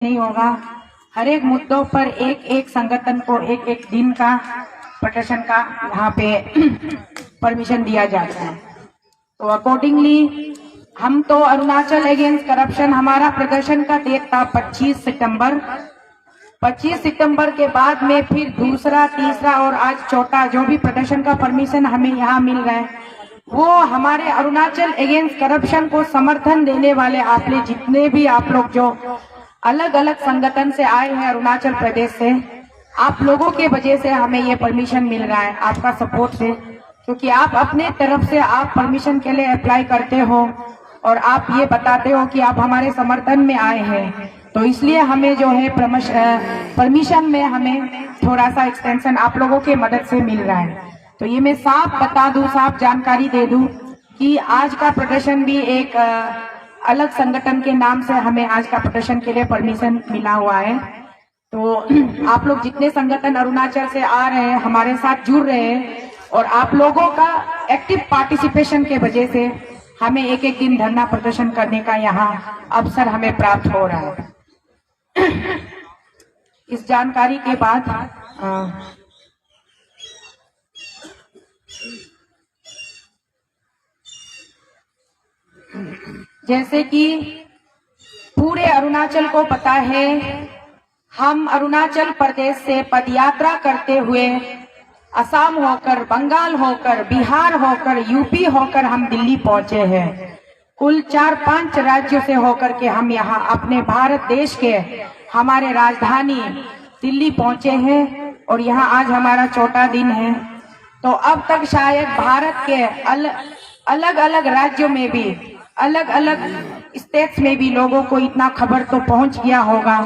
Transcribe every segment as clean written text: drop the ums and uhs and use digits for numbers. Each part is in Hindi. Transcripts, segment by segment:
नहीं होगा। हर एक मुद्दों पर एक एक संगठन को एक एक दिन का प्रदर्शन का यहाँ पे परमिशन दिया जाता है। तो अकॉर्डिंगली हम तो अरुणाचल अगेंस्ट करप्शन हमारा प्रदर्शन का डेट था 25 सितंबर। 25 सितंबर के बाद में फिर दूसरा, तीसरा और आज चौथा जो भी प्रदर्शन का परमिशन हमें यहाँ मिल रहा है वो हमारे अरुणाचल अगेंस्ट करप्शन को समर्थन देने वाले आपने जितने भी आप लोग जो अलग अलग संगठन से आए हैं अरुणाचल प्रदेश से, आप लोगों के वजह से हमें ये परमिशन मिल रहा है, आपका सपोर्ट से। क्योंकि आप अपने तरफ से आप परमिशन के लिए अप्लाई करते हो और आप ये बताते हो कि आप हमारे समर्थन में आए हैं, तो इसलिए हमें जो है परमिशन में हमें थोड़ा सा एक्सटेंशन आप लोगों के मदद से मिल रहा है। तो ये मैं साफ बता दूं, साफ जानकारी दे दूं कि आज का प्रदर्शन भी एक अलग संगठन के नाम से हमें आज का प्रदर्शन के लिए परमिशन मिला हुआ है। तो आप लोग जितने संगठन अरुणाचल से आ रहे हैं हमारे साथ जुड़ रहे हैं और आप लोगों का एक्टिव पार्टिसिपेशन के वजह से हमें एक एक दिन धरना प्रदर्शन करने का यहाँ अवसर हमें प्राप्त हो रहा है। इस जानकारी के बाद जैसे कि पूरे अरुणाचल को पता है, हम अरुणाचल प्रदेश से पदयात्रा करते हुए असम होकर, बंगाल होकर, बिहार होकर, यूपी होकर हम दिल्ली पहुंचे हैं। कुल 4-5 राज्यों से होकर के हम यहाँ अपने भारत देश के हमारे राजधानी दिल्ली पहुंचे हैं और यहाँ आज हमारा चौथा दिन है। तो अब तक शायद भारत के अलग अलग राज्यों में भी, अलग अलग स्टेट्स में भी लोगों को इतना खबर तो पहुंच गया होगा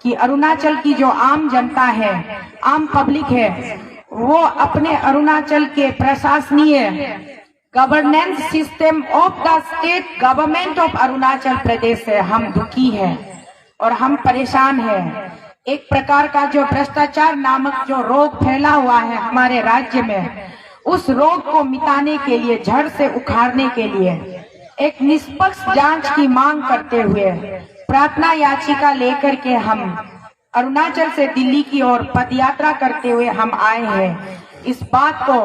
कि अरुणाचल की जो आम जनता है, आम पब्लिक है, वो अपने अरुणाचल के प्रशासनीय governance system of the state government of Arunachal Pradesh से हम दुखी है और हम परेशान हैं। एक प्रकार का जो भ्रष्टाचार नामक जो रोग फैला हुआ है हमारे राज्य में, उस रोग को मिटाने के लिए, जड़ से उखाड़ने के लिए एक निष्पक्ष जांच की मांग करते हुए प्रार्थना याचिका लेकर के हम अरुणाचल से दिल्ली की ओर पदयात्रा करते हुए हम आए हैं। इस बात को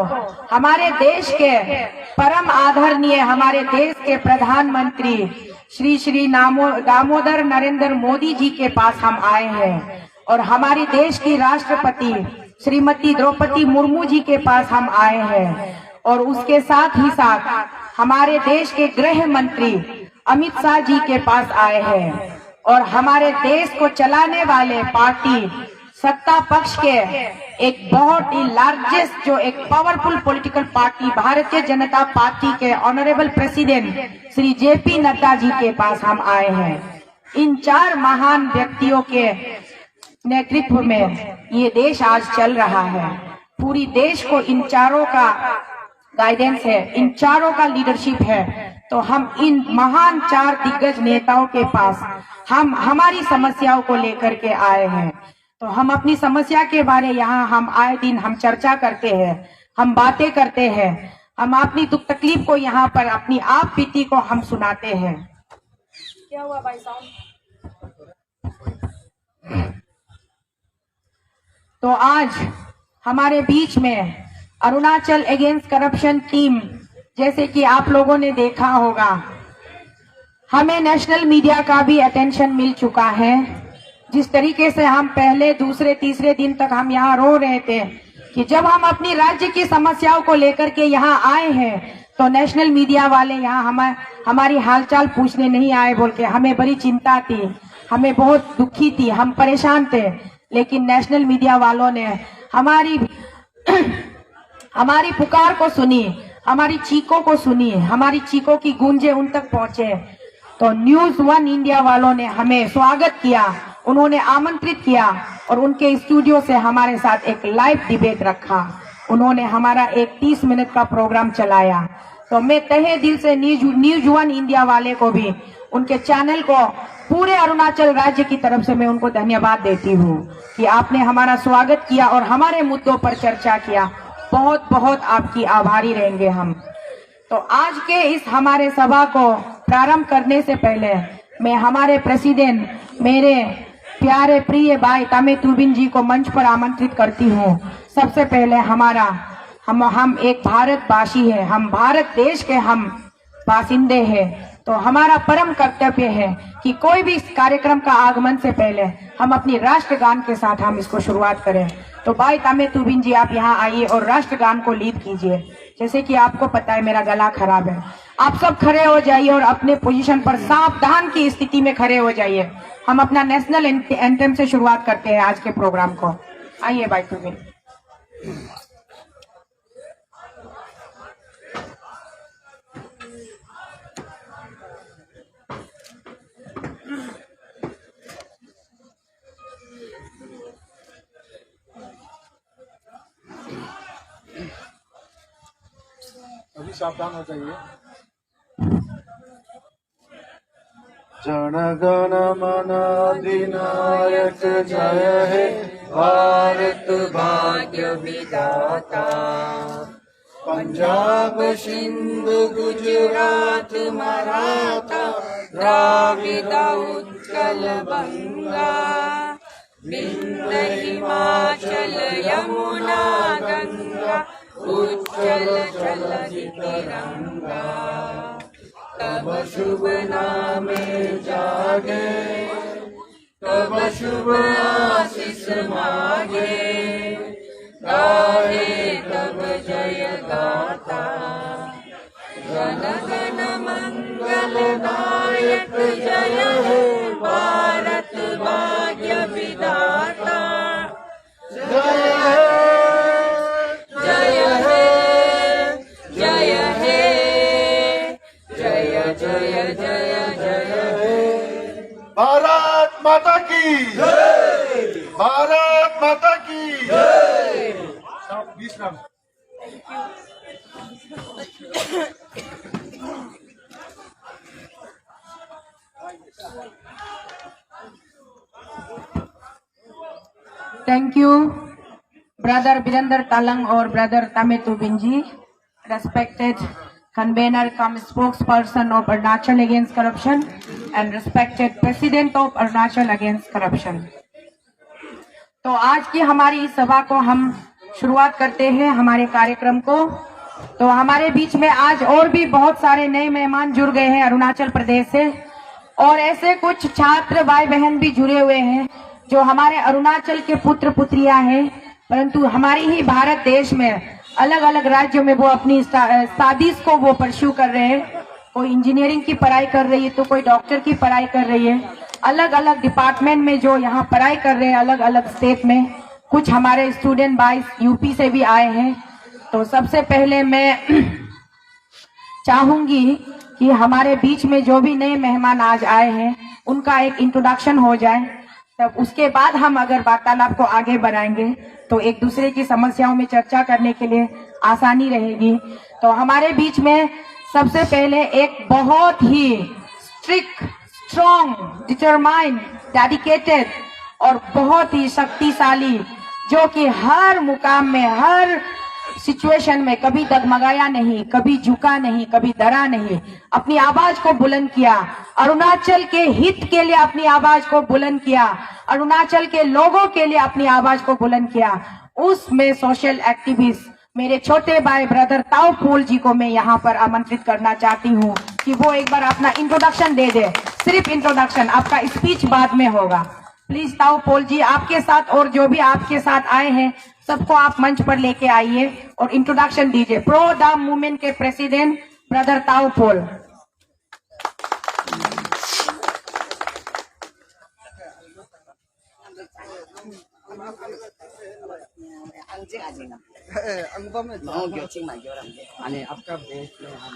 हमारे देश के परम आदरणीय, हमारे देश के प्रधानमंत्री श्री दामोदर नरेंद्र मोदी जी के पास हम आए हैं और हमारे देश की राष्ट्रपति श्रीमती द्रौपदी मुर्मू जी के पास हम आए हैं और उसके साथ ही साथ हमारे देश के गृह मंत्री अमित शाह जी के पास आए हैं और हमारे देश को चलाने वाले पार्टी सत्ता पक्ष के एक बहुत ही लार्जेस्ट जो एक पावरफुल पॉलिटिकल पार्टी भारतीय जनता पार्टी के ऑनरेबल प्रेसिडेंट श्री जेपी नड्डा जी के पास हम आए हैं। इन 4 महान व्यक्तियों के नेतृत्व में ये देश आज चल रहा है। पूरी देश को इन चारों का गाइडेंस है, इन चारों का लीडरशिप है। तो हम इन महान 4 दिग्गज नेताओं के पास हम हमारी समस्याओं को लेकर के आए हैं। तो हम अपनी समस्या के बारे यहाँ हम आए दिन हम चर्चा करते हैं, हम बातें करते हैं, हम अपनी दुख तकलीफ को यहाँ पर अपनी आप बीती को हम सुनाते हैं। क्या हुआ भाई साहब? तो आज हमारे बीच में अरुणाचल अगेंस्ट करप्शन टीम, जैसे कि आप लोगों ने देखा होगा, हमें नेशनल मीडिया का भी अटेंशन मिल चुका है। जिस तरीके से हम पहले, दूसरे, तीसरे दिन तक हम यहाँ रो रहे थे कि जब हम अपनी राज्य की समस्याओं को लेकर के यहाँ आए हैं तो नेशनल मीडिया वाले यहाँ हमारी हालचाल पूछने नहीं आए बोल के हमें बड़ी चिंता थी, हमें बहुत दुखी थी, हम परेशान थे। लेकिन नेशनल मीडिया वालों ने हमारी पुकार को सुनी, हमारी चीखों को सुनी, हमारी चीखों की गूंजे उन तक पहुंचे। तो न्यूज़ 1 इंडिया वालों ने हमें स्वागत किया, उन्होंने आमंत्रित किया और उनके स्टूडियो से हमारे साथ एक लाइव डिबेट रखा। उन्होंने हमारा एक 30 मिनट का प्रोग्राम चलाया। तो मैं तहे दिल से न्यूज़ 1 इंडिया वाले को भी, उनके चैनल को, पूरे अरुणाचल राज्य की तरफ से मैं उनको धन्यवाद देती हूँ कि आपने हमारा स्वागत किया और हमारे मुद्दों पर चर्चा किया। बहुत बहुत आपकी आभारी रहेंगे हम। तो आज के इस हमारे सभा को प्रारंभ करने से पहले मैं हमारे प्रेसिडेंट, मेरे प्यारे प्रिय भाई तामे तुबिन जी को मंच पर आमंत्रित करती हूँ। सबसे पहले हम एक भारतवासी है, हम भारत देश के हम बासिंदे हैं, तो हमारा परम कर्तव्य है कि कोई भी इस कार्यक्रम का आगमन से पहले हम अपनी राष्ट्रगान के साथ हम इसको शुरुआत करें। तो भाई तामे तुबिन जी आप यहाँ आइए और राष्ट्रगान को लीड कीजिए। जैसे कि आपको पता है मेरा गला खराब है, आप सब खड़े हो जाइए और अपने पोजीशन पर सावधान की स्थिति में खड़े हो जाइए। हम अपना नेशनल एंथम से शुरुआत करते हैं आज के प्रोग्राम को। आइए भाई तुबिन। अभी सावधान हो जाइए। जन गण मन अधिनायक जय हे भारत भाग्य विधाता। पंजाब सिंध गुजरात मराठा द्राविड उत्कल बंगा। विंध्य हिमाचल यमुना गंगा उज्जल चलति तिरंगा। तब शुभ नामे जागे, तब शुभ आशीष मागे। गाहे तब जय गाथा, जन गण मंगल दायक जय हे भारत भाग्य विधाता। जय हे भारत माता की जय, भारत माता की जय। विश्राम। Thank you brother Virendra Talang और brother Tame तुबिन ji, respected convener cum spokesperson of Arunachal against corruption and respected president of Arunachal against corruption। तो आज की हमारी इस सभा को हम शुरुआत करते हैं हमारे कार्यक्रम को। तो हमारे बीच में आज और भी बहुत सारे नए मेहमान जुड़ गए हैं अरुणाचल प्रदेश से, और ऐसे कुछ छात्र भाई बहन भी जुड़े हुए हैं जो हमारे अरुणाचल के पुत्र पुत्रियां हैं, परंतु हमारी ही भारत देश में अलग अलग राज्यों में वो अपनी स्टडीज को वो परस्यू कर रहे हैं। कोई इंजीनियरिंग की पढ़ाई कर रही है, तो कोई डॉक्टर की पढ़ाई कर रही है। अलग अलग डिपार्टमेंट में जो यहाँ पढ़ाई कर रहे हैं अलग अलग स्टेट में। कुछ हमारे स्टूडेंट भाई यूपी से भी आए हैं। तो सबसे पहले मैं चाहूंगी कि हमारे बीच में जो भी नए मेहमान आज आए हैं उनका एक इंट्रोडक्शन हो जाए, तब उसके बाद हम अगर वार्तालाप को आगे बढ़ाएंगे तो एक दूसरे की समस्याओं में चर्चा करने के लिए आसानी रहेगी। तो हमारे बीच में सबसे पहले एक बहुत ही स्ट्रिक्ट, स्ट्रॉन्ग, डिटरमाइंड, डेडिकेटेड और बहुत ही शक्तिशाली, जो कि हर मुकाम में, हर सिचुएशन में कभी डगमगाया नहीं, कभी झुका नहीं, कभी डरा नहीं, अपनी आवाज को बुलंद किया, अरुणाचल के हित के लिए अपनी आवाज को बुलंद किया, अरुणाचल के लोगों के लिए अपनी आवाज को बुलंद किया। उसमें सोशल एक्टिविस्ट मेरे छोटे भाई ब्रदर ताऊ पोल जी को मैं यहाँ पर आमंत्रित करना चाहती हूँ कि वो एक बार अपना इंट्रोडक्शन दे दे। सिर्फ इंट्रोडक्शन, आपका स्पीच बाद में होगा। प्लीज ताऊ पोल जी आपके साथ और जो भी आपके साथ आए हैं सबको आप मंच पर लेके आइए और इंट्रोडक्शन दीजिए। प्रो द मूवमेंट के प्रेसिडेंट ब्रदर ताऊ पोल। आपका बेस में हम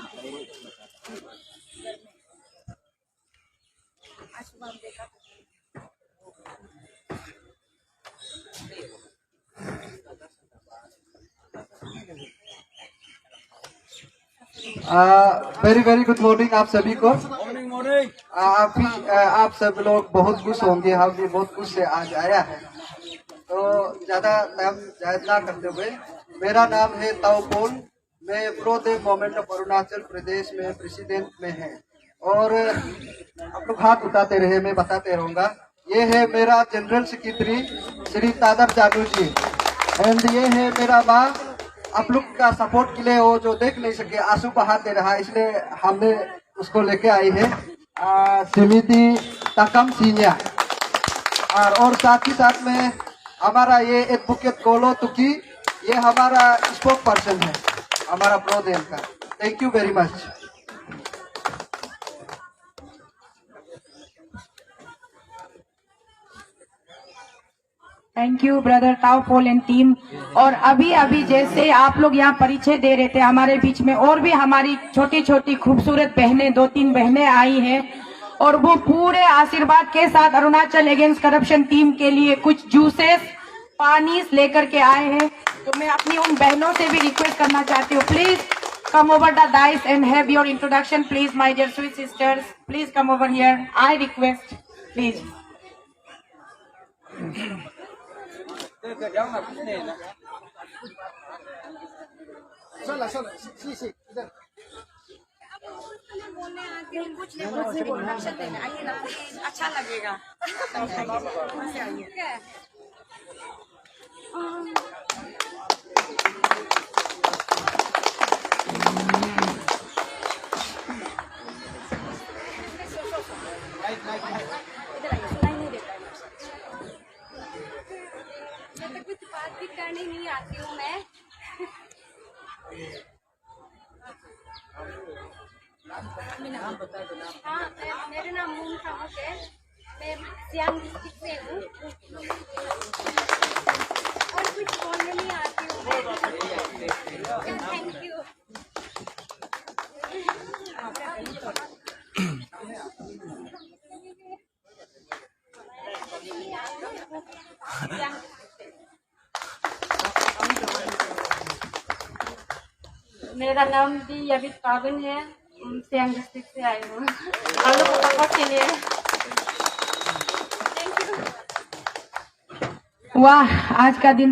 वेरी वेरी गुड मॉर्निंग आप सभी को। मॉर्निंग। आप सब लोग बहुत खुश होंगे, हम भी बहुत खुश से आज आया है। तो ज्यादा टाइम जायद ना करते हुए, मेरा नाम है ताऊ पोल, मैं pro the movement of Arunachal Pradesh में प्रेसिडेंट में है। और आप लोग हाथ उठाते रहे, मैं बताते रहूंगा। ये है मेरा जनरल सेक्रेटरी श्री तादर जानू जी, एंड ये है मेरा माँ। आप लोग का सपोर्ट के लिए वो जो देख नहीं सके आंसू बहा दे रहा है, इसलिए हमने उसको लेके आई है समिति तकम सीनिया। और साथ ही साथ में हमारा ये एडवोकेट गोलो तुकी, ये हमारा स्पोक पर्सन है हमारा प्रोदेन का। Thank you very much. Thank you brother Taopol and team. और अभी अभी जैसे आप लोग यहाँ परिचय दे रहे थे, हमारे बीच में और भी हमारी छोटी छोटी खूबसूरत बहनें, 2-3 बहनें आई हैं और वो पूरे आशीर्वाद के साथ अरुणाचल अगेंस्ट करप्शन टीम के लिए कुछ जूसेस, पानी लेकर के आए हैं। तो मैं अपनी उन बहनों से भी रिक्वेस्ट करना चाहती हूँ, please come over the dais and have your introduction please my dear sweet sisters, please come over here, I request please. कुछ नहीं बोलना, आइए ना, अच्छा लगेगा। कुछ बात भी करने नहीं आती हूँ मैं। हाँ, मेरा नाम मून खामुक है, मैं सियांग डिस्ट्रिक्ट से हूँ और कुछ बोलने नहीं आती हूँ मैं। Thank you. मेरा नाम भी यबित पावन है, सियांग डिस्ट्रिक्ट से आई हूँ। आप लोगों को सपोर्ट के लिए वाह, आज का दिन